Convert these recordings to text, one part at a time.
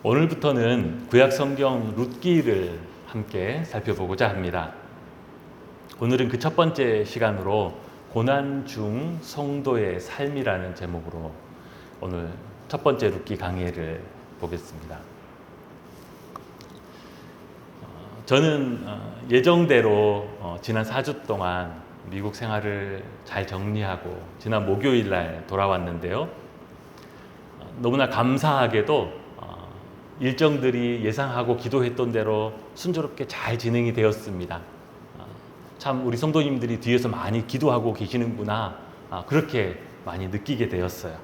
오늘부터는 구약 성경 룻기를 함께 살펴보고자 합니다. 오늘은 그 첫 번째 시간으로 고난 중 성도의 삶이라는 제목으로 오늘 첫 번째 룻기 강의를 보겠습니다. 저는 예정대로 지난 4주 동안 미국 생활을 잘 정리하고 지난 목요일 날 돌아왔는데요. 너무나 감사하게도 일정들이 예상하고 기도했던 대로 순조롭게 잘 진행이 되었습니다. 참 우리 성도님들이 뒤에서 많이 기도하고 계시는구나, 그렇게 많이 느끼게 되었어요.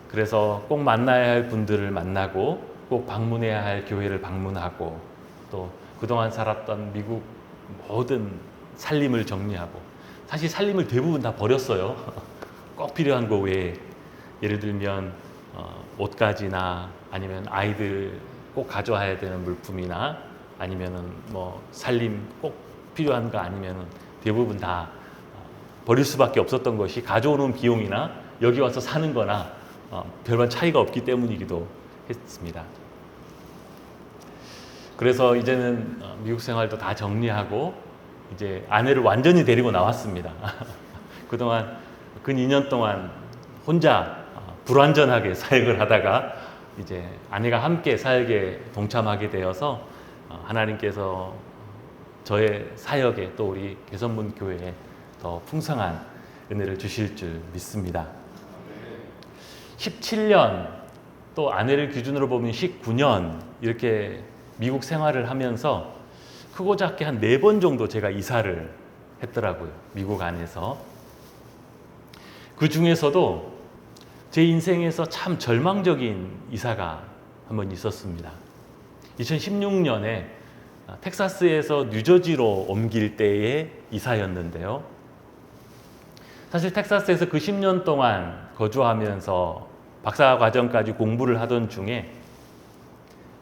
그래서 꼭 만나야 할 분들을 만나고 꼭 방문해야 할 교회를 방문하고 또 그동안 살았던 미국 모든 살림을 정리하고, 사실 살림을 대부분 다 버렸어요. 꼭 필요한 거 외에, 예를 들면 옷가지나 아니면 아이들 꼭 가져와야 되는 물품이나 아니면은 뭐 살림 꼭 필요한 거 아니면은 대부분 다 버릴 수밖에 없었던 것이 가져오는 비용이나 여기 와서 사는 거나 별반 차이가 없기 때문이기도 했습니다. 그래서 이제는 미국 생활도 다 정리하고 이제 아내를 완전히 데리고 나왔습니다. 그동안 근 2년 동안 혼자 불완전하게 사역을 하다가 이제 아내가 함께 사역에 동참하게 되어서 하나님께서 저의 사역에 또 우리 개선문 교회에 더 풍성한 은혜를 주실 줄 믿습니다. 17년 또 아내를 기준으로 보면 19년 이렇게 미국 생활을 하면서 크고 작게 한 4번 정도 제가 이사를 했더라고요. 미국 안에서. 그 중에서도 제 인생에서 참 절망적인 이사가 한 번 있었습니다. 2016년에 텍사스에서 뉴저지로 옮길 때의 이사였는데요. 사실 텍사스에서 그 10년 동안 거주하면서 박사 과정까지 공부를 하던 중에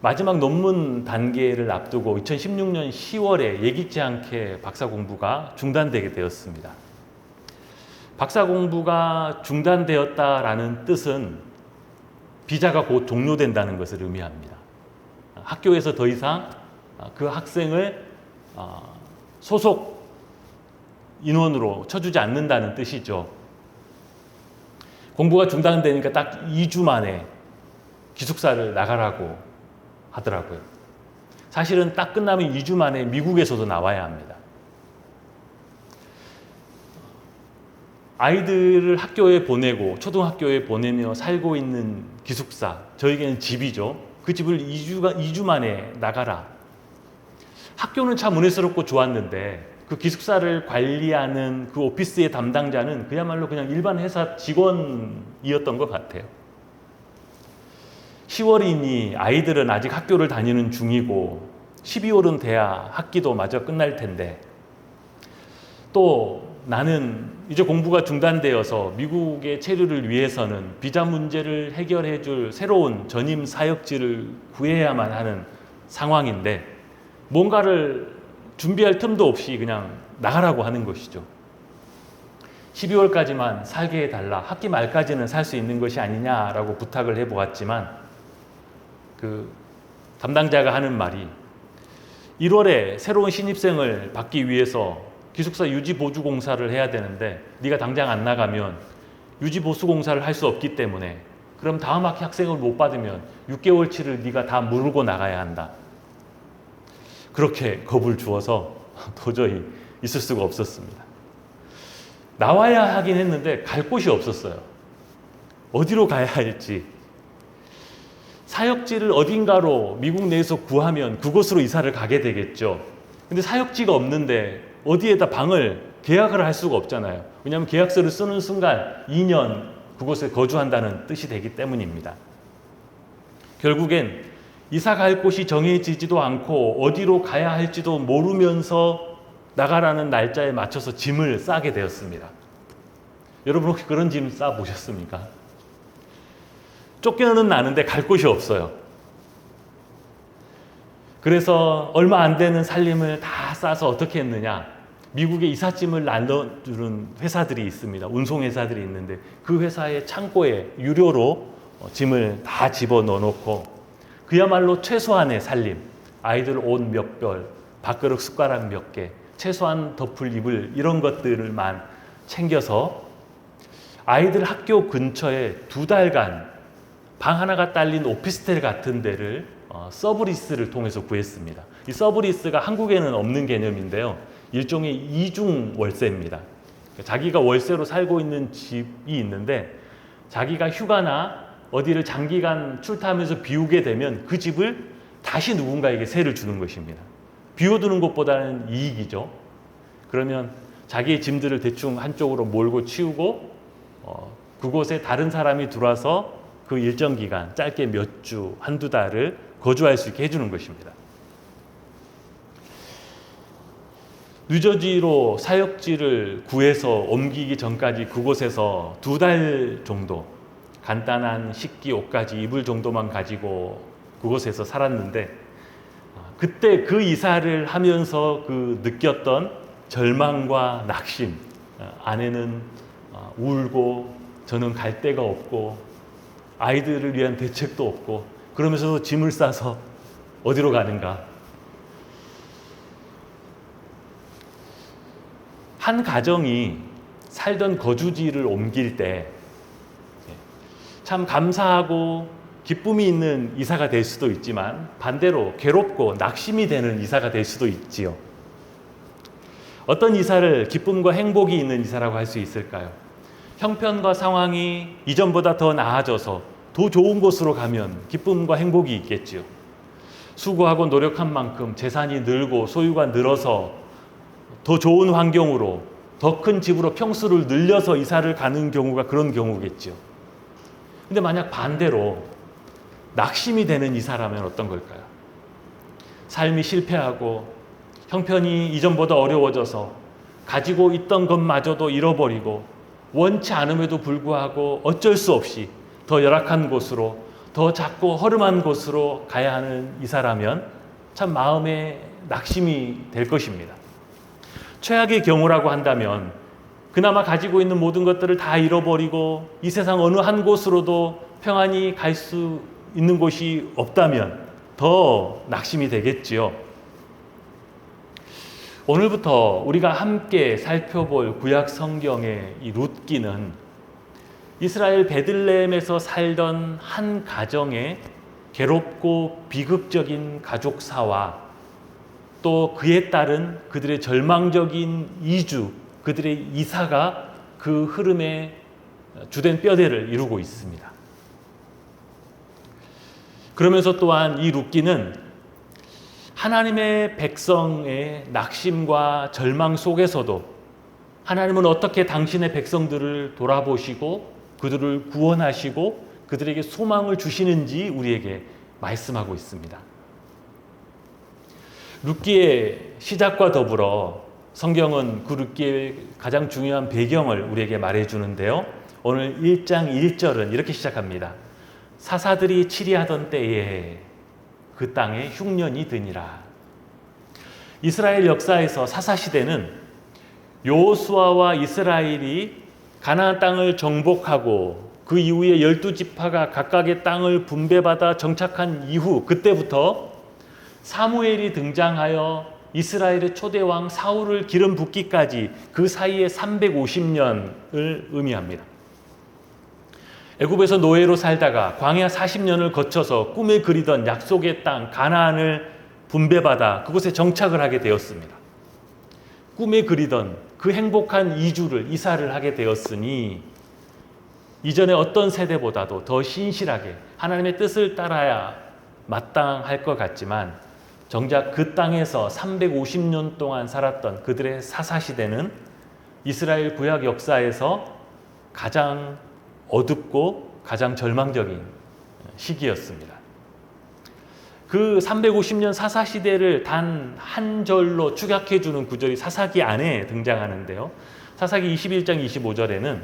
마지막 논문 단계를 앞두고 2016년 10월에 예기치 않게 박사 공부가 중단되게 되었습니다. 박사 공부가 중단되었다라는 뜻은 비자가 곧 종료된다는 것을 의미합니다. 학교에서 더 이상 그 학생을 소속 인원으로 쳐주지 않는다는 뜻이죠. 공부가 중단되니까 딱 2주 만에 기숙사를 나가라고 하더라고요. 사실은 딱 끝나면 2주 만에 미국에서도 나와야 합니다. 아이들을 학교에 보내고 초등학교에 보내며 살고 있는 기숙사, 저에게는 집이죠. 그 집을 2주 만에 나가라. 학교는 참 은혜스럽고 좋았는데 그 기숙사를 관리하는 그 오피스의 담당자는 그야말로 그냥 일반 회사 직원이었던 것 같아요. 10월이니 아이들은 아직 학교를 다니는 중이고 12월은 돼야 학기도 마저 끝날 텐데, 또 나는 이제 공부가 중단되어서 미국의 체류를 위해서는 비자 문제를 해결해 줄 새로운 전임 사역지를 구해야만 하는 상황인데 뭔가를 준비할 틈도 없이 그냥 나가라고 하는 것이죠. 12월까지만 살게 해달라, 학기 말까지는 살 수 있는 것이 아니냐라고 부탁을 해보았지만 그 담당자가 하는 말이 1월에 새로운 신입생을 받기 위해서 기숙사 유지보수 공사를 해야 되는데 네가 당장 안 나가면 유지보수 공사를 할 수 없기 때문에 그럼 다음 학기 학생을 못 받으면 6개월치를 네가 다 물고 나가야 한다. 그렇게 겁을 주어서 도저히 있을 수가 없었습니다. 나와야 하긴 했는데 갈 곳이 없었어요. 어디로 가야 할지. 사역지를 어딘가로 미국 내에서 구하면 그곳으로 이사를 가게 되겠죠. 근데 사역지가 없는데 어디에다 방을 계약을 할 수가 없잖아요. 왜냐하면 계약서를 쓰는 순간 2년 그곳에 거주한다는 뜻이 되기 때문입니다. 결국엔 이사 갈 곳이 정해지지도 않고 어디로 가야 할지도 모르면서 나가라는 날짜에 맞춰서 짐을 싸게 되었습니다. 여러분 혹시 그런 짐 싸 보셨습니까? 쫓겨는 나는데 갈 곳이 없어요. 그래서 얼마 안 되는 살림을 다 싸서 어떻게 했느냐? 미국에 이삿짐을 나눠주는 회사들이 있습니다. 운송회사들이 있는데 그 회사의 창고에 유료로 짐을 다 집어 넣어놓고 그야말로 최소한의 살림, 아이들 옷 몇 벌, 밥그릇 숟가락 몇 개, 최소한 덮을 이불 이런 것들만 챙겨서 아이들 학교 근처에 2달간 방 하나가 딸린 오피스텔 같은 데를 서브리스를 통해서 구했습니다. 이 서브리스가 한국에는 없는 개념인데요. 일종의 이중 월세입니다. 자기가 월세로 살고 있는 집이 있는데 자기가 휴가나 어디를 장기간 출타하면서 비우게 되면 그 집을 다시 누군가에게 세를 주는 것입니다. 비워두는 것보다는 이익이죠. 그러면 자기의 짐들을 대충 한쪽으로 몰고 치우고 그곳에 다른 사람이 들어와서 그 일정 기간, 짧게 몇 주, 한두 달을 거주할 수 있게 해주는 것입니다. 뉴저지로 사역지를 구해서 옮기기 전까지 그곳에서 2달 정도 간단한 식기, 옷가지, 이불 정도만 가지고 그곳에서 살았는데 그때 그 이사를 하면서 그 느꼈던 절망과 낙심, 아내는 울고 저는 갈 데가 없고 아이들을 위한 대책도 없고 그러면서도 짐을 싸서 어디로 가는가. 한 가정이 살던 거주지를 옮길 때 참 감사하고 기쁨이 있는 이사가 될 수도 있지만 반대로 괴롭고 낙심이 되는 이사가 될 수도 있지요. 어떤 이사를 기쁨과 행복이 있는 이사라고 할 수 있을까요? 형편과 상황이 이전보다 더 나아져서 더 좋은 곳으로 가면 기쁨과 행복이 있겠지요. 수고하고 노력한 만큼 재산이 늘고 소유가 늘어서 더 좋은 환경으로 더 큰 집으로 평수를 늘려서 이사를 가는 경우가 그런 경우겠죠. 근데 만약 반대로 낙심이 되는 이사라면 어떤 걸까요? 삶이 실패하고 형편이 이전보다 어려워져서 가지고 있던 것마저도 잃어버리고 원치 않음에도 불구하고 어쩔 수 없이 더 열악한 곳으로 더 작고 허름한 곳으로 가야 하는 이사라면 참 마음에 낙심이 될 것입니다. 최악의 경우라고 한다면 그나마 가지고 있는 모든 것들을 다 잃어버리고 이 세상 어느 한 곳으로도 평안히 갈 수 있는 곳이 없다면 더 낙심이 되겠지요. 오늘부터 우리가 함께 살펴볼 구약 성경의 이 룻기는 이스라엘 베들레헴에서 살던 한 가정의 괴롭고 비극적인 가족사와 또 그에 따른 그들의 절망적인 이주, 그들의 이사가 그 흐름의 주된 뼈대를 이루고 있습니다. 그러면서 또한 이 룻기는 하나님의 백성의 낙심과 절망 속에서도 하나님은 어떻게 당신의 백성들을 돌아보시고 그들을 구원하시고 그들에게 소망을 주시는지 우리에게 말씀하고 있습니다. 룻기의 시작과 더불어 성경은 그 룻기의 가장 중요한 배경을 우리에게 말해주는데요. 오늘 1장 1절은 이렇게 시작합니다. 사사들이 치리하던 때에 그 땅에 흉년이 드니라. 이스라엘 역사에서 사사시대는 여호수아와 이스라엘이 가나안 땅을 정복하고 그 이후에 12지파가 각각의 땅을 분배받아 정착한 이후 그때부터 사무엘이 등장하여 이스라엘의 초대왕 사울을 기름 붓기까지 그 사이에 350년을 의미합니다. 애굽에서 노예로 살다가 광야 40년을 거쳐서 꿈에 그리던 약속의 땅 가나안을 분배받아 그곳에 정착을 하게 되었습니다. 꿈에 그리던 그 행복한 이사를 하게 되었으니 이전의 어떤 세대보다도 더 신실하게 하나님의 뜻을 따라야 마땅할 것 같지만 정작 그 땅에서 350년 동안 살았던 그들의 사사시대는 이스라엘 구약 역사에서 가장 어둡고 가장 절망적인 시기였습니다. 그 350년 사사시대를 단 한 절로 축약해주는 구절이 사사기 안에 등장하는데요. 사사기 21장 25절에는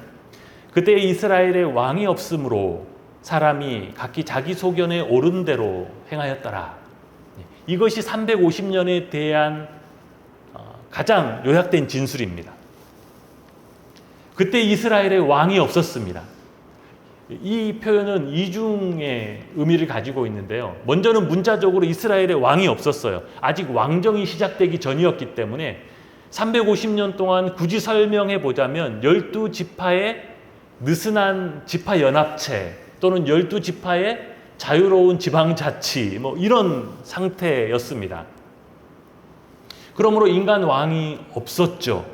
그때 이스라엘의 왕이 없으므로 사람이 각기 자기 소견에 옳은 대로 행하였더라. 이것이 350년에 대한 가장 요약된 진술입니다. 그때 이스라엘의 왕이 없었습니다. 이 표현은 이중의 의미를 가지고 있는데요. 먼저는 문자적으로 이스라엘에 왕이 없었어요. 아직 왕정이 시작되기 전이었기 때문에 350년 동안 굳이 설명해 보자면 12지파의 느슨한 지파 연합체 또는 12지파의 자유로운 지방자치 이런 상태였습니다. 그러므로 인간 왕이 없었죠.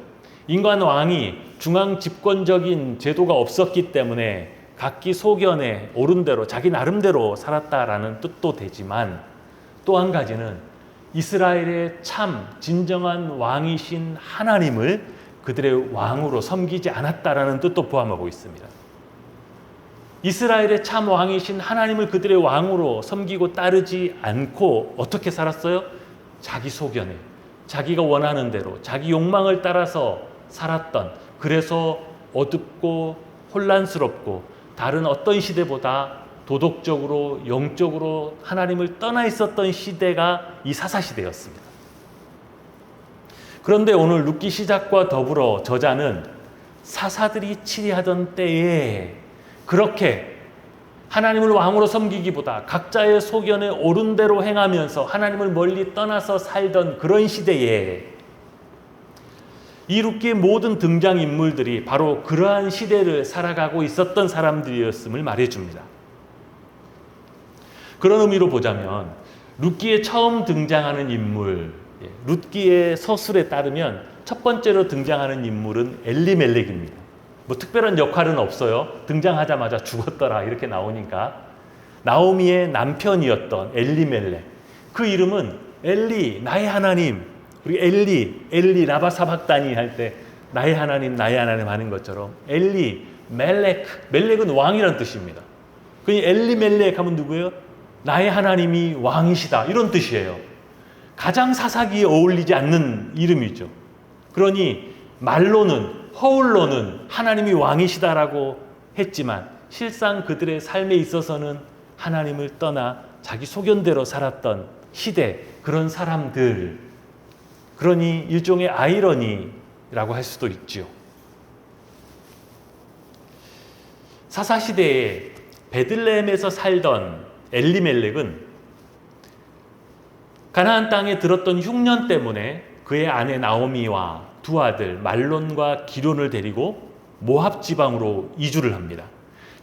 인간 왕이 중앙 집권적인 제도가 없었기 때문에 각기 소견에 옳은 대로 자기 나름대로 살았다라는 뜻도 되지만 또 한 가지는 이스라엘의 참 진정한 왕이신 하나님을 그들의 왕으로 섬기지 않았다라는 뜻도 포함하고 있습니다. 이스라엘의 참 왕이신 하나님을 그들의 왕으로 섬기고 따르지 않고 어떻게 살았어요? 자기 소견에, 자기가 원하는 대로, 자기 욕망을 따라서 살았던, 그래서 어둡고 혼란스럽고 다른 어떤 시대보다 도덕적으로 영적으로 하나님을 떠나 있었던 시대가 이 사사시대였습니다. 그런데 오늘 룻기 시작과 더불어 저자는 사사들이 치리하던 때에 그렇게 하나님을 왕으로 섬기기보다 각자의 소견에 옳은 대로 행하면서 하나님을 멀리 떠나서 살던 그런 시대에 이 룻기의 모든 등장인물들이 바로 그러한 시대를 살아가고 있었던 사람들이었음을 말해줍니다. 그런 의미로 보자면 룻기에 처음 등장하는 인물, 룻기의 서술에 따르면 첫 번째로 등장하는 인물은 엘리멜렉입니다. 특별한 역할은 없어요. 등장하자마자 죽었더라 이렇게 나오니까. 나오미의 남편이었던 엘리멜렉, 그 이름은 엘리, 나의 하나님, 우리 엘리 라바사박다니 할 때 나의 하나님 하는 것처럼 엘리, 멜렉은 왕이란 뜻입니다. 그니 엘리멜렉 하면 누구예요? 나의 하나님이 왕이시다 이런 뜻이에요. 가장 사사기에 어울리지 않는 이름이죠. 그러니 허울로는 하나님이 왕이시다라고 했지만 실상 그들의 삶에 있어서는 하나님을 떠나 자기 소견대로 살았던 시대, 그런 사람들, 그러니 일종의 아이러니라고 할 수도 있죠. 사사시대에 베들레헴에서 살던 엘리멜렉은 가나안 땅에 들었던 흉년 때문에 그의 아내 나오미와 두 아들 말론과 기론을 데리고 모압 지방으로 이주를 합니다.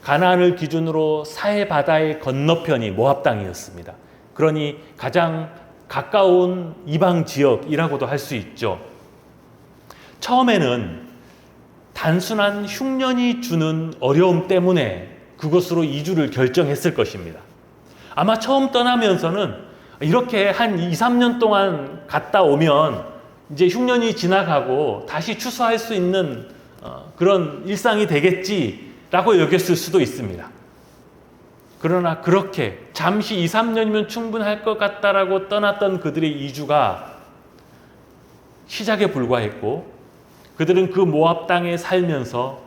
가나안을 기준으로 사해 바다의 건너편이 모압 땅이었습니다. 그러니 가장 가까운 이방 지역이라고도 할 수 있죠. 처음에는 단순한 흉년이 주는 어려움 때문에 그곳으로 이주를 결정했을 것입니다. 아마 처음 떠나면서는 이렇게 한 2, 3년 동안 갔다 오면 이제 흉년이 지나가고 다시 추수할 수 있는 그런 일상이 되겠지라고 여겼을 수도 있습니다. 그러나 그렇게 잠시 2, 3년이면 충분할 것 같다라고 떠났던 그들의 이주가 시작에 불과했고 그들은 그 모압 땅에 살면서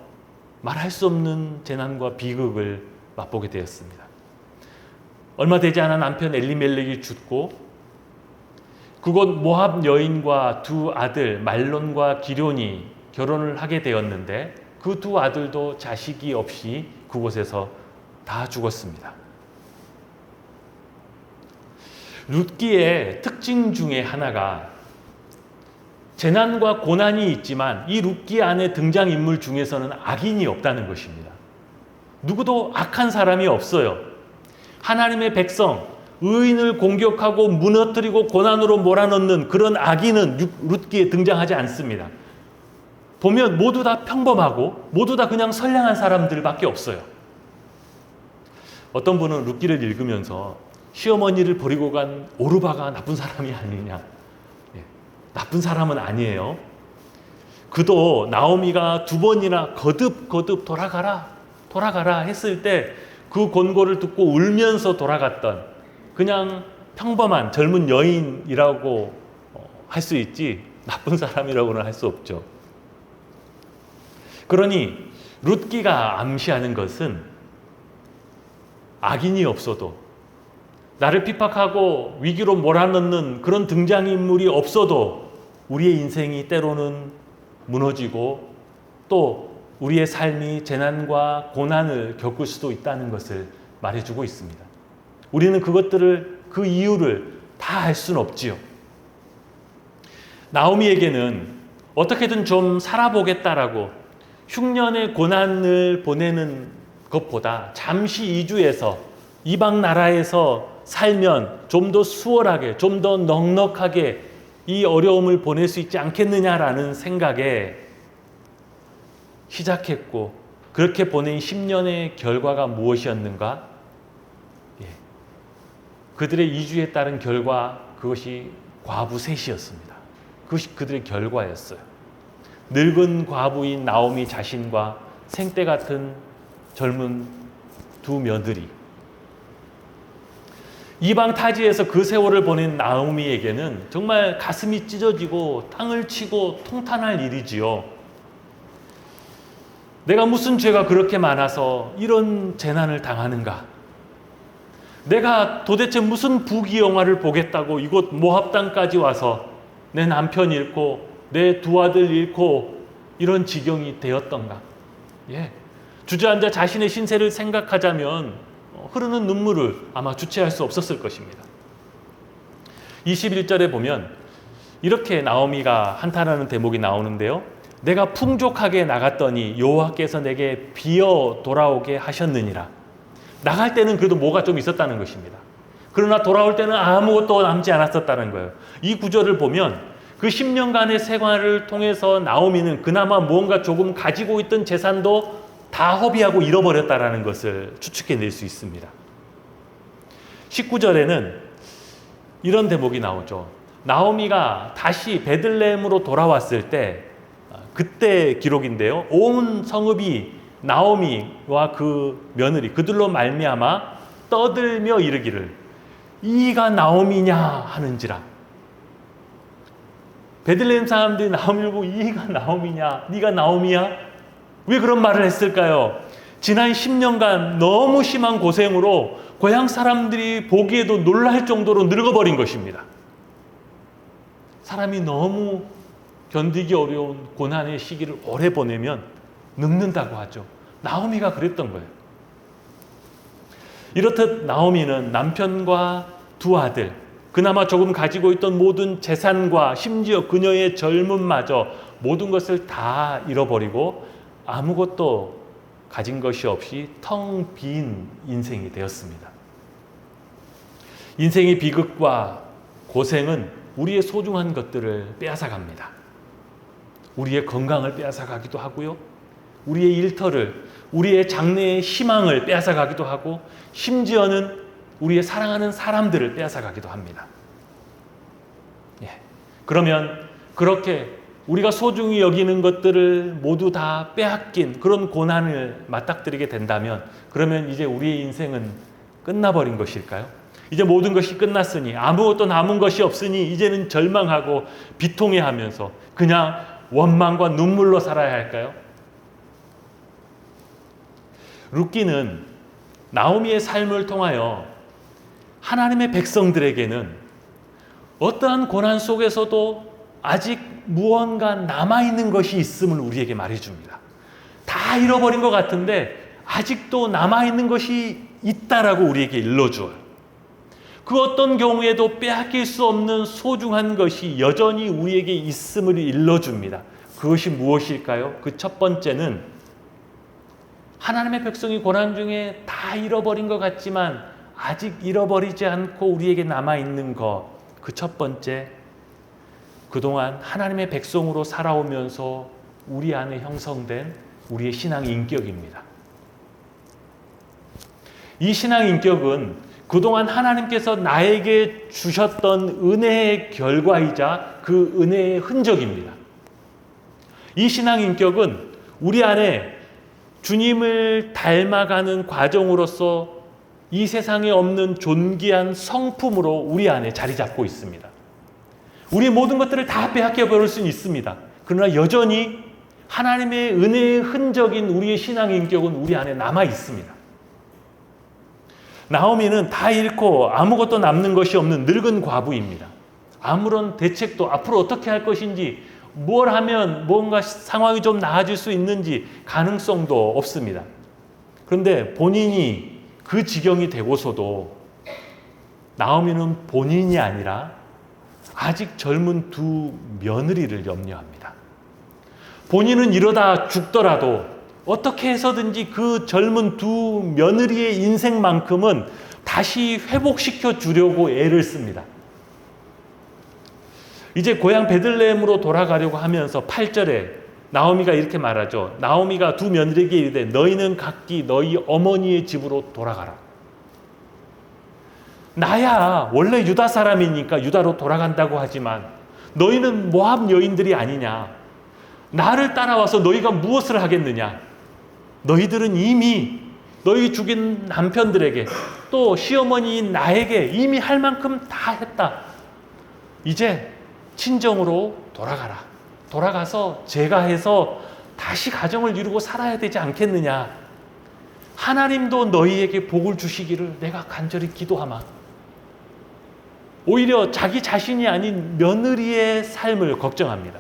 말할 수 없는 재난과 비극을 맛보게 되었습니다. 얼마 되지 않아 남편 엘리멜렉이 죽고 그곳 모압 여인과 두 아들 말론과 기럯이 결혼을 하게 되었는데 그 두 아들도 자식이 없이 그곳에서 다 죽었습니다. 룻기의 특징 중에 하나가 재난과 고난이 있지만 이 룻기 안에 등장인물 중에서는 악인이 없다는 것입니다. 누구도 악한 사람이 없어요. 하나님의 백성, 의인을 공격하고 무너뜨리고 고난으로 몰아넣는 그런 악인은 룻기에 등장하지 않습니다. 보면 모두 다 평범하고 모두 다 그냥 선량한 사람들밖에 없어요. 어떤 분은 룻기를 읽으면서 시어머니를 버리고 간 오르바가 나쁜 사람이 아니냐. 나쁜 사람은 아니에요. 그도 나오미가 두 번이나 거듭 돌아가라 했을 때 그 권고를 듣고 울면서 돌아갔던 그냥 평범한 젊은 여인이라고 할 수 있지 나쁜 사람이라고는 할 수 없죠. 그러니 룻기가 암시하는 것은 악인이 없어도 나를 핍박하고 위기로 몰아넣는 그런 등장인물이 없어도 우리의 인생이 때로는 무너지고 또 우리의 삶이 재난과 고난을 겪을 수도 있다는 것을 말해주고 있습니다. 우리는 그 이유를 다 알 수는 없지요. 나오미에게는 어떻게든 좀 살아보겠다라고 흉년의 고난을 보내는 것보다 잠시 이주해서 이방 나라에서 살면 좀 더 수월하게, 좀 더 넉넉하게 이 어려움을 보낼 수 있지 않겠느냐라는 생각에 시작했고, 그렇게 보낸 10년의 결과가 무엇이었는가? 그들의 이주에 따른 결과, 그것이 과부 셋이었습니다. 그것이 그들의 결과였어요. 늙은 과부인 나오미 자신과 생때 같은 젊은 두 며느리. 이방 타지에서 그 세월을 보낸 나오미에게는 정말 가슴이 찢어지고 땅을 치고 통탄할 일이지요. 내가 무슨 죄가 그렇게 많아서 이런 재난을 당하는가? 내가 도대체 무슨 부귀영화를 보겠다고 이곳 모압 땅까지 와서 내 남편 잃고 내 두 아들 잃고 이런 지경이 되었던가? 주저앉아 자신의 신세를 생각하자면 흐르는 눈물을 아마 주체할 수 없었을 것입니다. 21절에 보면 이렇게 나오미가 한탄하는 대목이 나오는데요. 내가 풍족하게 나갔더니 여호와께서 내게 비어 돌아오게 하셨느니라. 나갈 때는 그래도 뭐가 좀 있었다는 것입니다. 그러나 돌아올 때는 아무것도 남지 않았었다는 거예요. 이 구절을 보면 그 10년간의 생활을 통해서 나오미는 그나마 무언가 조금 가지고 있던 재산도 다 허비하고 잃어버렸다라는 것을 추측해낼 수 있습니다. 19절에는 이런 대목이 나오죠. 나오미가 다시 베들레헴으로 돌아왔을 때, 그때 기록인데요. 온 성읍이 나오미와 그 며느리 그들로 말미암아 떠들며 이르기를 이가 나오미냐 하는지라. 베들레헴 사람들이 나오미를 보고 이가 나오미냐, 네가 나오미야? 왜 그런 말을 했을까요? 지난 10년간 너무 심한 고생으로 고향 사람들이 보기에도 놀랄 정도로 늙어버린 것입니다. 사람이 너무 견디기 어려운 고난의 시기를 오래 보내면 늙는다고 하죠. 나오미가 그랬던 거예요. 이렇듯 나오미는 남편과 두 아들, 그나마 조금 가지고 있던 모든 재산과 심지어 그녀의 젊음마저 모든 것을 다 잃어버리고 아무것도 가진 것이 없이 텅 빈 인생이 되었습니다. 인생의 비극과 고생은 우리의 소중한 것들을 빼앗아갑니다. 우리의 건강을 빼앗아가기도 하고요. 우리의 일터를, 우리의 장래의 희망을 빼앗아가기도 하고 심지어는 우리의 사랑하는 사람들을 빼앗아가기도 합니다. 그러면 그렇게 우리가 소중히 여기는 것들을 모두 다 빼앗긴 그런 고난을 맞닥뜨리게 된다면 그러면 이제 우리의 인생은 끝나버린 것일까요? 이제 모든 것이 끝났으니 아무것도 남은 것이 없으니 이제는 절망하고 비통해하면서 그냥 원망과 눈물로 살아야 할까요? 룻기는 나오미의 삶을 통하여 하나님의 백성들에게는 어떠한 고난 속에서도 아직 무언가 남아있는 것이 있음을 우리에게 말해줍니다. 다 잃어버린 것 같은데 아직도 남아있는 것이 있다라고 우리에게 일러줘요. 그 어떤 경우에도 빼앗길 수 없는 소중한 것이 여전히 우리에게 있음을 일러줍니다. 그것이 무엇일까요? 그 첫 번째는 하나님의 백성이 고난 중에 다 잃어버린 것 같지만 아직 잃어버리지 않고 우리에게 남아있는 것, 그 첫 번째, 그동안 하나님의 백성으로 살아오면서 우리 안에 형성된 우리의 신앙 인격입니다. 이 신앙 인격은 그동안 하나님께서 나에게 주셨던 은혜의 결과이자 그 은혜의 흔적입니다. 이 신앙 인격은 우리 안에 주님을 닮아가는 과정으로서 이 세상에 없는 존귀한 성품으로 우리 안에 자리 잡고 있습니다. 우리 모든 것들을 다 빼앗겨 버릴 수는 있습니다. 그러나 여전히 하나님의 은혜의 흔적인 우리의 신앙 인격은 우리 안에 남아 있습니다. 나오미는 다 잃고 아무것도 남는 것이 없는 늙은 과부입니다. 아무런 대책도 앞으로 어떻게 할 것인지 뭘 하면 뭔가 상황이 좀 나아질 수 있는지 가능성도 없습니다. 그런데 본인이 그 지경이 되고서도 나오미는 본인이 아니라 아직 젊은 두 며느리를 염려합니다. 본인은 이러다 죽더라도 어떻게 해서든지 그 젊은 두 며느리의 인생만큼은 다시 회복시켜 주려고 애를 씁니다. 이제 고향 베들레헴으로 돌아가려고 하면서 8절에 나오미가 이렇게 말하죠. 나오미가 두 며느리에게 이르되 너희는 각기 너희 어머니의 집으로 돌아가라. 나야 원래 유다 사람이니까 유다로 돌아간다고 하지만 너희는 모압 여인들이 아니냐. 나를 따라와서 너희가 무엇을 하겠느냐. 너희들은 이미 너희 죽인 남편들에게 또 시어머니인 나에게 이미 할 만큼 다 했다. 이제 친정으로 돌아가라. 돌아가서 제가 해서 다시 가정을 이루고 살아야 되지 않겠느냐. 하나님도 너희에게 복을 주시기를 내가 간절히 기도하마. 오히려 자기 자신이 아닌 며느리의 삶을 걱정합니다.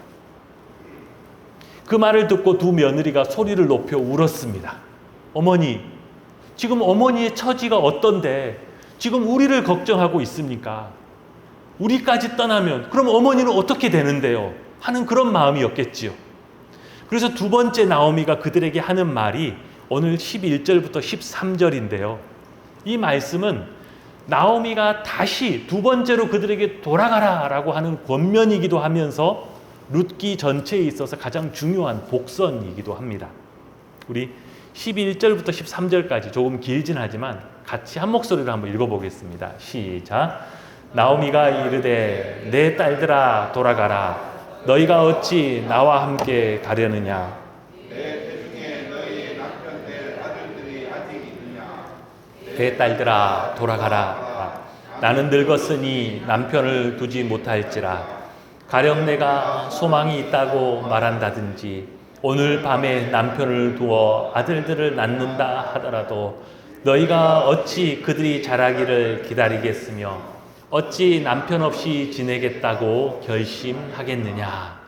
그 말을 듣고 두 며느리가 소리를 높여 울었습니다. 어머니, 지금 어머니의 처지가 어떤데 지금 우리를 걱정하고 있습니까? 우리까지 떠나면 그럼 어머니는 어떻게 되는데요? 하는 그런 마음이었겠지요. 그래서 두 번째 나오미가 그들에게 하는 말이 오늘 11절부터 13절인데요. 이 말씀은 나오미가 다시 두 번째로 그들에게 돌아가라 라고 하는 권면이기도 하면서 룻기 전체에 있어서 가장 중요한 복선이기도 합니다. 우리 11절부터 13절까지 조금 길진 하지만 같이 한 목소리로 한번 읽어보겠습니다. 시작. 나오미가 이르되 내 딸들아 돌아가라. 너희가 어찌 나와 함께 가려느냐. 내 태중에 너희 남편 될 아들들이 아직 있느냐. 내 딸들아 돌아가라. 나는 늙었으니 남편을 두지 못할지라. 가령 내가 소망이 있다고 말한다든지 오늘 밤에 남편을 두어 아들들을 낳는다 하더라도 너희가 어찌 그들이 자라기를 기다리겠으며 어찌 남편 없이 지내겠다고 결심하겠느냐.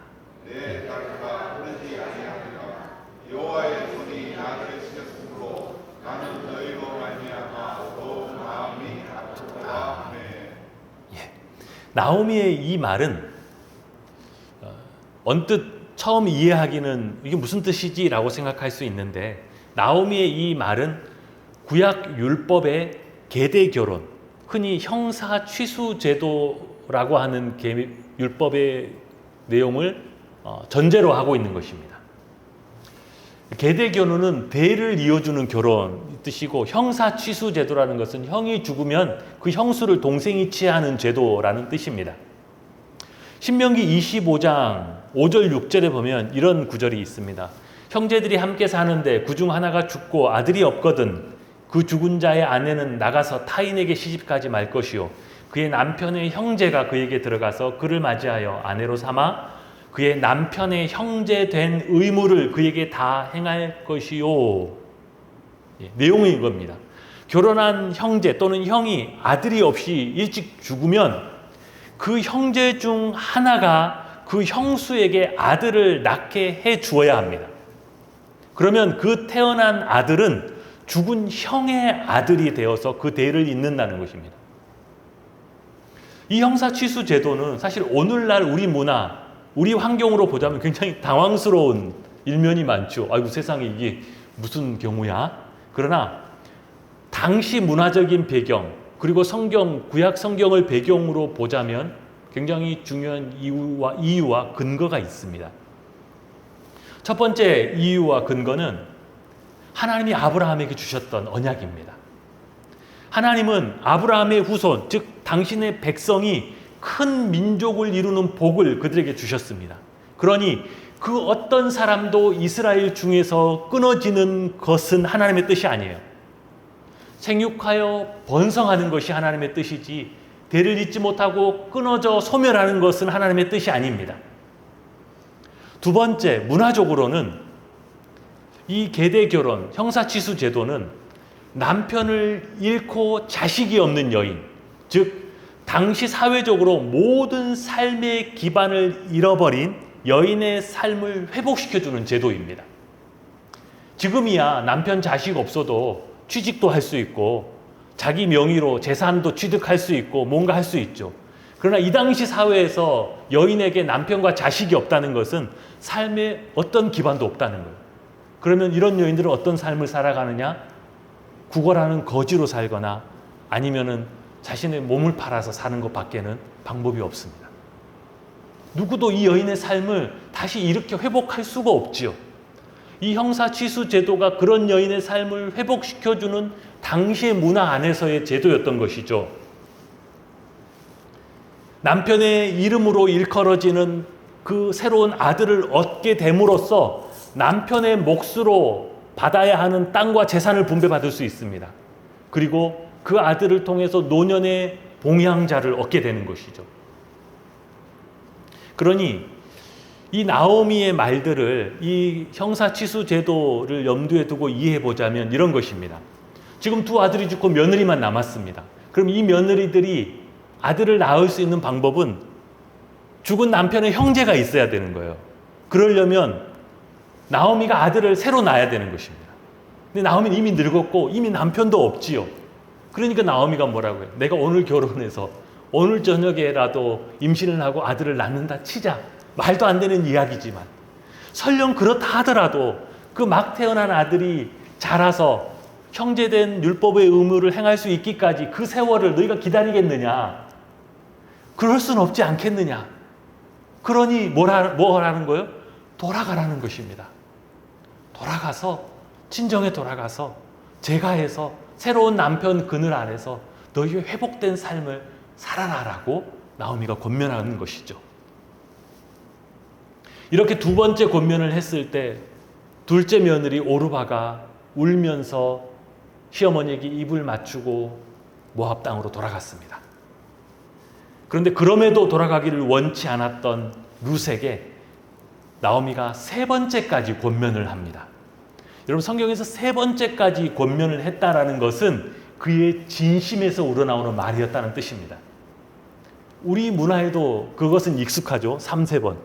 내 딸들아 그러지 아니하리라. 여호와의 손이 나를 치셨으므로 나는 너희로 말미암아 더욱 마음이 아프다 하네. 나오미의 이 말은 언뜻 처음 이해하기는 이게 무슨 뜻이지? 라고 생각할 수 있는데 나오미의 이 말은 구약 율법의 계대 결혼, 흔히 형사 취수 제도라고 하는 율법의 내용을 전제로 하고 있는 것입니다. 계대 결혼은 대를 이어주는 결혼 뜻이고 형사 취수 제도라는 것은 형이 죽으면 그 형수를 동생이 취하는 제도라는 뜻입니다. 신명기 25장 5절 6절에 보면 이런 구절이 있습니다. 형제들이 함께 사는데 그중 하나가 죽고 아들이 없거든 그 죽은 자의 아내는 나가서 타인에게 시집가지 말 것이요 그의 남편의 형제가 그에게 들어가서 그를 맞이하여 아내로 삼아 그의 남편의 형제 된 의무를 그에게 다 행할 것이요. 내용이 이겁니다. 결혼한 형제 또는 형이 아들이 없이 일찍 죽으면 그 형제 중 하나가 그 형수에게 아들을 낳게 해 주어야 합니다. 그러면 그 태어난 아들은 죽은 형의 아들이 되어서 그 대를 잇는다는 것입니다. 이 형사 취수 제도는 사실 오늘날 우리 문화, 우리 환경으로 보자면 굉장히 당황스러운 일면이 많죠. 아이고 세상에 이게 무슨 경우야? 그러나 당시 문화적인 배경 그리고 성경, 구약 성경을 배경으로 보자면 굉장히 중요한 이유와 근거가 있습니다. 첫 번째 이유와 근거는 하나님이 아브라함에게 주셨던 언약입니다. 하나님은 아브라함의 후손, 즉 당신의 백성이 큰 민족을 이루는 복을 그들에게 주셨습니다. 그러니 그 어떤 사람도 이스라엘 중에서 끊어지는 것은 하나님의 뜻이 아니에요. 생육하여 번성하는 것이 하나님의 뜻이지 대를 잇지 못하고 끊어져 소멸하는 것은 하나님의 뜻이 아닙니다. 두 번째, 문화적으로는 이 계대 결혼, 형사취수 제도는 남편을 잃고 자식이 없는 여인, 즉 당시 사회적으로 모든 삶의 기반을 잃어버린 여인의 삶을 회복시켜주는 제도입니다. 지금이야 남편 자식 없어도 취직도 할 수 있고 자기 명의로 재산도 취득할 수 있고 뭔가 할 수 있죠. 그러나 이 당시 사회에서 여인에게 남편과 자식이 없다는 것은 삶에 어떤 기반도 없다는 거예요. 그러면 이런 여인들은 어떤 삶을 살아가느냐? 구걸하는 거지로 살거나 아니면은 자신의 몸을 팔아서 사는 것밖에는 방법이 없습니다. 누구도 이 여인의 삶을 다시 이렇게 회복할 수가 없지요. 이 형사취수 제도가 그런 여인의 삶을 회복시켜주는 당시의 문화 안에서의 제도였던 것이죠. 남편의 이름으로 일컬어지는 그 새로운 아들을 얻게 됨으로써 남편의 몫으로 받아야 하는 땅과 재산을 분배받을 수 있습니다. 그리고 그 아들을 통해서 노년의 봉양자를 얻게 되는 것이죠. 그러니 이 나오미의 말들을 이 형사취수 제도를 염두에 두고 이해해 보자면 이런 것입니다. 지금 두 아들이 죽고 며느리만 남았습니다. 그럼 이 며느리들이 아들을 낳을 수 있는 방법은 죽은 남편의 형제가 있어야 되는 거예요. 그러려면 나오미가 아들을 새로 낳아야 되는 것입니다. 근데 나오미는 이미 늙었고 이미 남편도 없지요. 그러니까 나오미가 뭐라고 해요? 내가 오늘 결혼해서 오늘 저녁에라도 임신을 하고 아들을 낳는다 치자. 말도 안 되는 이야기지만 설령 그렇다 하더라도 그 막 태어난 아들이 자라서 형제된 율법의 의무를 행할 수 있기까지 그 세월을 너희가 기다리겠느냐? 그럴 수는 없지 않겠느냐? 그러니 뭐라는 거예요? 돌아가라는 것입니다. 돌아가서 친정에 돌아가서 제가해서 새로운 남편 그늘 아래서 너희의 회복된 삶을 살아라라고 나오미가 권면하는 것이죠. 이렇게 두 번째 권면을 했을 때 둘째 며느리 오르바가 울면서 시어머니에게 입을 맞추고 모압 땅으로 돌아갔습니다. 그런데 그럼에도 돌아가기를 원치 않았던 룻에게 나오미가 세 번째까지 권면을 합니다. 여러분 성경에서 세 번째까지 권면을 했다라는 것은 그의 진심에서 우러나오는 말이었다는 뜻입니다. 우리 문화에도 그것은 익숙하죠. 3-4번.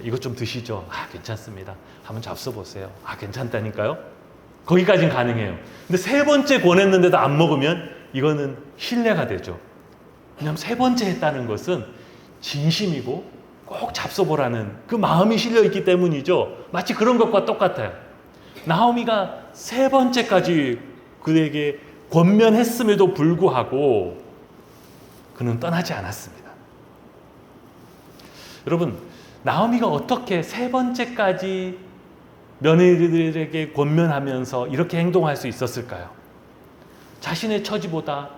이것 좀 드시죠. 괜찮습니다. 한번 잡숴보세요. 괜찮다니까요. 거기까지는 가능해요. 근데 세 번째 권했는데도 안 먹으면 이거는 신뢰가 되죠. 왜냐하면 세 번째 했다는 것은 진심이고 꼭 잡숴보라는 그 마음이 실려있기 때문이죠. 마치 그런 것과 똑같아요. 나오미가 세 번째까지 그에게 권면했음에도 불구하고 그는 떠나지 않았습니다. 여러분, 나오미가 어떻게 세 번째까지 며느리들에게 권면하면서 이렇게 행동할 수 있었을까요? 자신의 처지보다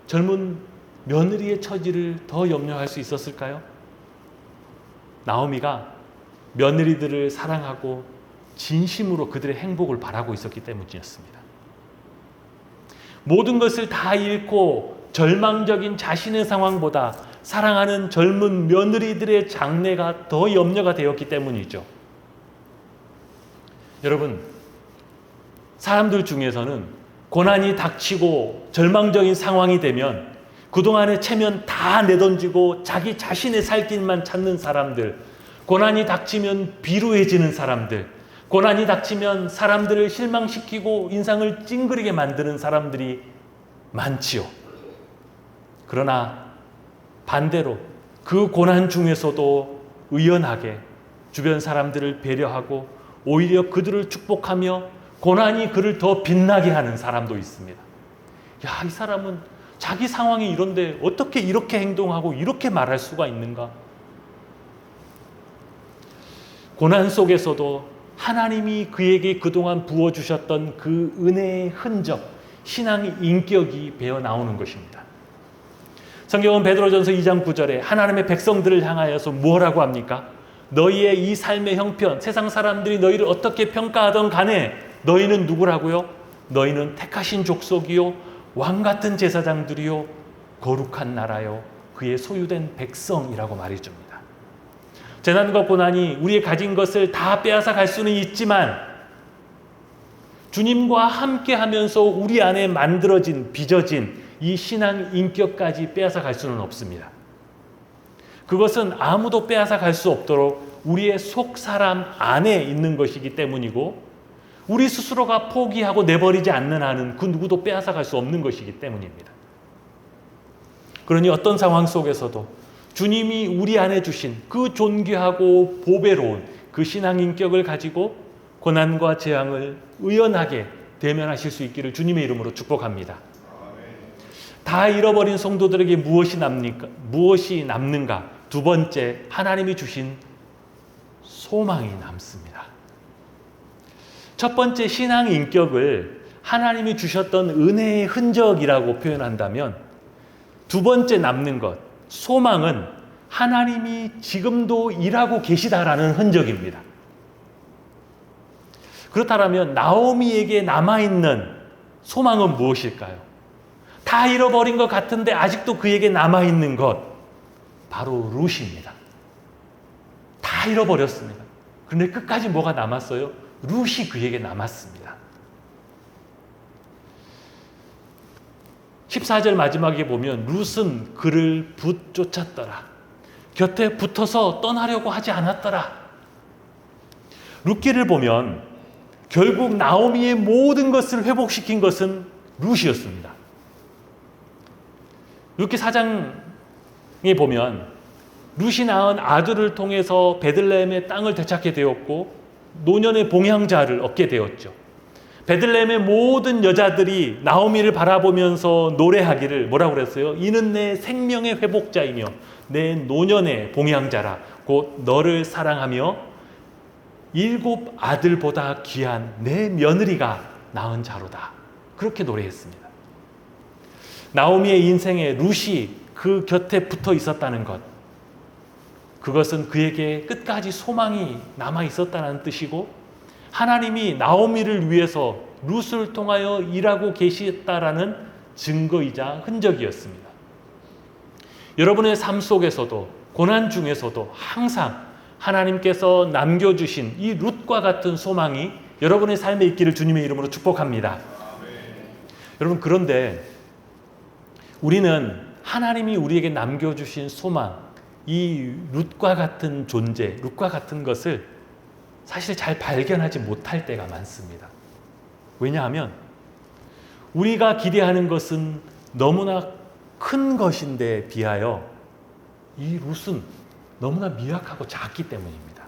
젊은 며느리의 처지를 더 염려할 수 있었을까요? 나오미가 며느리들을 사랑하고 진심으로 그들의 행복을 바라고 있었기 때문이었습니다. 모든 것을 다 잃고 절망적인 자신의 상황보다 사랑하는 젊은 며느리들의 장래가 더 염려가 되었기 때문이죠. 여러분, 사람들 중에서는 고난이 닥치고 절망적인 상황이 되면 그동안의 체면 다 내던지고 자기 자신의 살 길만 찾는 사람들, 고난이 닥치면 비루해지는 사람들, 고난이 닥치면 사람들을 실망시키고 인상을 찡그리게 만드는 사람들이 많지요. 그러나 반대로 그 고난 중에서도 의연하게 주변 사람들을 배려하고 오히려 그들을 축복하며 고난이 그를 더 빛나게 하는 사람도 있습니다. 이 사람은 자기 상황이 이런데 어떻게 이렇게 행동하고 이렇게 말할 수가 있는가? 고난 속에서도 하나님이 그에게 그동안 부어주셨던 그 은혜의 흔적, 신앙의 인격이 배어 나오는 것입니다. 성경은 베드로전서 2장 9절에 하나님의 백성들을 향하여서 뭐라고 합니까? 너희의 이 삶의 형편, 세상 사람들이 너희를 어떻게 평가하던 간에 너희는 누구라고요? 너희는 택하신 족속이요, 왕같은 제사장들이요, 거룩한 나라요, 그의 소유된 백성이라고 말해줍니다. 재난과 고난이 우리의 가진 것을 다 빼앗아 갈 수는 있지만 주님과 함께 하면서 우리 안에 만들어진, 빚어진 이 신앙 인격까지 빼앗아 갈 수는 없습니다. 그것은 아무도 빼앗아 갈 수 없도록 우리의 속 사람 안에 있는 것이기 때문이고, 우리 스스로가 포기하고 내버리지 않는 한은 그 누구도 빼앗아 갈 수 없는 것이기 때문입니다. 그러니 어떤 상황 속에서도 주님이 우리 안에 주신 그 존귀하고 보배로운 그 신앙 인격을 가지고 고난과 재앙을 의연하게 대면하실 수 있기를 주님의 이름으로 축복합니다. 다 잃어버린 성도들에게 무엇이 남는가? 두 번째, 하나님이 주신 소망이 남습니다. 첫 번째, 신앙 인격을 하나님이 주셨던 은혜의 흔적이라고 표현한다면, 두 번째 남는 것, 소망은 하나님이 지금도 일하고 계시다라는 흔적입니다. 그렇다면 나오미에게 남아있는 소망은 무엇일까요? 다 잃어버린 것 같은데 아직도 그에게 남아있는 것, 바로 룻입니다. 다 잃어버렸습니다. 그런데 끝까지 뭐가 남았어요? 룻이 그에게 남았습니다. 14절 마지막에 보면 룻은 그를 붙쫓았더라. 곁에 붙어서 떠나려고 하지 않았더라. 룻기를 보면 결국 나오미의 모든 것을 회복시킨 것은 룻이었습니다. 룻기 4장에 보면 룻이 낳은 아들을 통해서 베들레헴의 땅을 되찾게 되었고 노년의 봉양자를 얻게 되었죠. 베들레헴의 모든 여자들이 나오미를 바라보면서 노래하기를 뭐라고 그랬어요? 이는 내 생명의 회복자이며 내 노년의 봉양자라. 곧 너를 사랑하며 7 아들보다 귀한 내 며느리가 낳은 자로다. 그렇게 노래했습니다. 나오미의 인생에 룻이 그 곁에 붙어 있었다는 것, 그것은 그에게 끝까지 소망이 남아 있었다는 뜻이고, 하나님이 나오미를 위해서 룻을 통하여 일하고 계시다라는 증거이자 흔적이었습니다. 여러분의 삶 속에서도 고난 중에서도 항상 하나님께서 남겨주신 이 룻과 같은 소망이 여러분의 삶에 있기를 주님의 이름으로 축복합니다. 여러분, 그런데 우리는 하나님이 우리에게 남겨주신 소망, 이 룻과 같은 존재, 룻과 같은 것을 사실 잘 발견하지 못할 때가 많습니다. 왜냐하면 우리가 기대하는 것은 너무나 큰 것인데 비하여 이 룻은 너무나 미약하고 작기 때문입니다.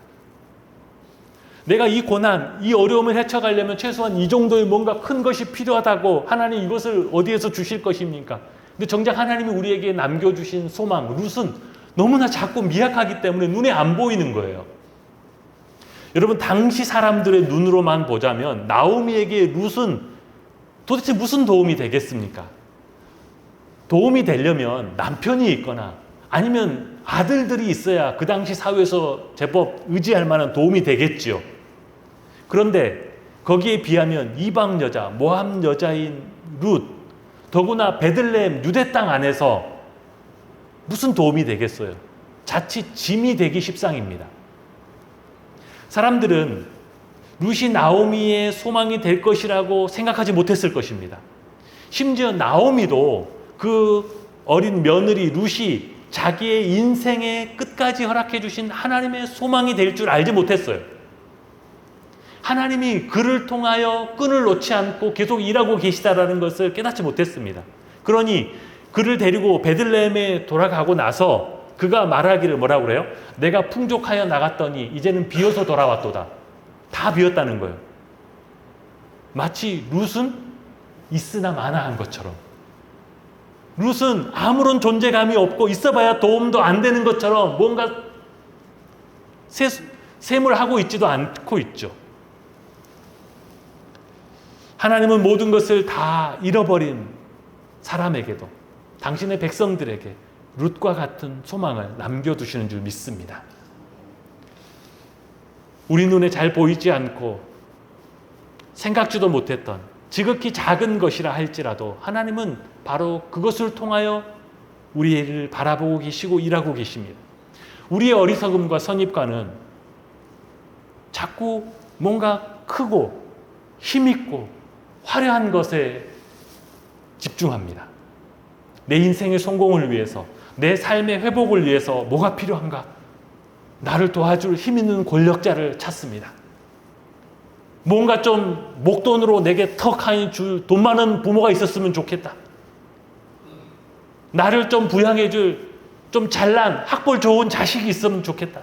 내가 이 고난, 이 어려움을 헤쳐가려면 최소한 이 정도의 뭔가 큰 것이 필요하다고, 하나님 이것을 어디에서 주실 것입니까? 근데 정작 하나님이 우리에게 남겨주신 소망, 룻은 너무나 작고 미약하기 때문에 눈에 안 보이는 거예요. 여러분, 당시 사람들의 눈으로만 보자면 나오미에게 룻은 도대체 무슨 도움이 되겠습니까? 도움이 되려면 남편이 있거나 아니면 아들들이 있어야 그 당시 사회에서 제법 의지할 만한 도움이 되겠지요. 그런데 거기에 비하면 이방 여자, 모함 여자인 룻, 더구나 베들레헴 유대 땅 안에서 무슨 도움이 되겠어요? 자칫 짐이 되기 십상입니다. 사람들은 룻이 나오미의 소망이 될 것이라고 생각하지 못했을 것입니다. 심지어 나오미도 그 어린 며느리 룻이 자기의 인생의 끝까지 허락해 주신 하나님의 소망이 될 줄 알지 못했어요. 하나님이 그를 통하여 끈을 놓지 않고 계속 일하고 계시다라는 것을 깨닫지 못했습니다. 그러니 그를 데리고 베들레헴에 돌아가고 나서 그가 말하기를 뭐라고 그래요? 내가 풍족하여 나갔더니 이제는 비어서 돌아왔도다. 다 비었다는 거예요. 마치 룻은 있으나 마나한 것처럼, 룻은 아무런 존재감이 없고 있어봐야 도움도 안 되는 것처럼 뭔가 샘을 있지도 않고 있죠. 하나님은 모든 것을 다 잃어버린 사람에게도, 당신의 백성들에게 룻과 같은 소망을 남겨두시는 줄 믿습니다. 우리 눈에 잘 보이지 않고 생각지도 못했던 지극히 작은 것이라 할지라도 하나님은 바로 그것을 통하여 우리를 바라보고 계시고 일하고 계십니다. 우리의 어리석음과 선입관은 자꾸 뭔가 크고 힘있고 화려한 것에 집중합니다. 내 인생의 성공을 위해서, 내 삶의 회복을 위해서 뭐가 필요한가? 나를 도와줄 힘 있는 권력자를 찾습니다. 뭔가 좀 목돈으로 내게 턱하니 줄 돈 많은 부모가 있었으면 좋겠다. 나를 좀 부양해 줄 좀 잘난 학벌 좋은 자식이 있으면 좋겠다.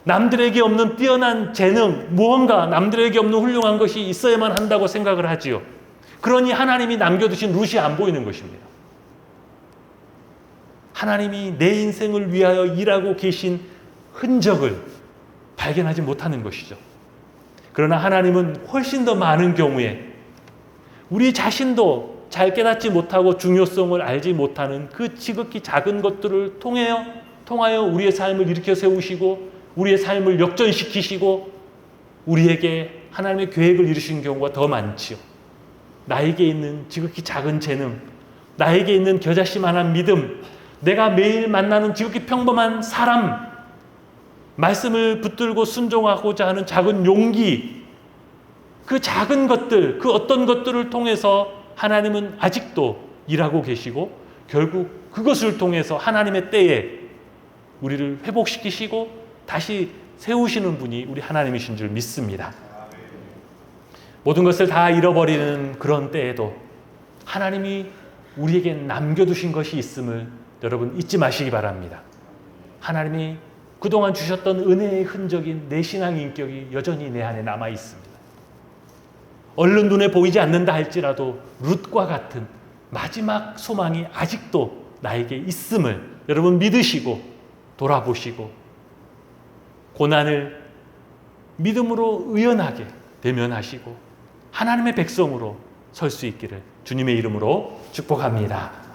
남들에게 없는 뛰어난 재능, 무언가 남들에게 없는 훌륭한 것이 있어야만 한다고 생각을 하지요. 그러니 하나님이 남겨두신 루시 안 보이는 것입니다. 하나님이 내 인생을 위하여 일하고 계신 흔적을 발견하지 못하는 것이죠. 그러나 하나님은 훨씬 더 많은 경우에 우리 자신도 잘 깨닫지 못하고 중요성을 알지 못하는 그 지극히 작은 것들을 통하여 우리의 삶을 일으켜 세우시고 우리의 삶을 역전시키시고 우리에게 하나님의 계획을 이루시는 경우가 더 많지요. 나에게 있는 지극히 작은 재능, 나에게 있는 겨자씨만한 믿음, 내가 매일 만나는 지극히 평범한 사람, 말씀을 붙들고 순종하고자 하는 작은 용기, 그 작은 것들, 그 어떤 것들을 통해서 하나님은 아직도 일하고 계시고 결국 그것을 통해서 하나님의 때에 우리를 회복시키시고 다시 세우시는 분이 우리 하나님이신 줄 믿습니다. 모든 것을 다 잃어버리는 그런 때에도 하나님이 우리에게 남겨두신 것이 있음을 여러분 잊지 마시기 바랍니다. 하나님이 그동안 주셨던 은혜의 흔적인 내 신앙 인격이 여전히 내 안에 남아 있습니다. 얼른 눈에 보이지 않는다 할지라도 룻과 같은 마지막 소망이 아직도 나에게 있음을 여러분 믿으시고 돌아보시고 고난을 믿음으로 의연하게 대면하시고 하나님의 백성으로 설 수 있기를 주님의 이름으로 축복합니다.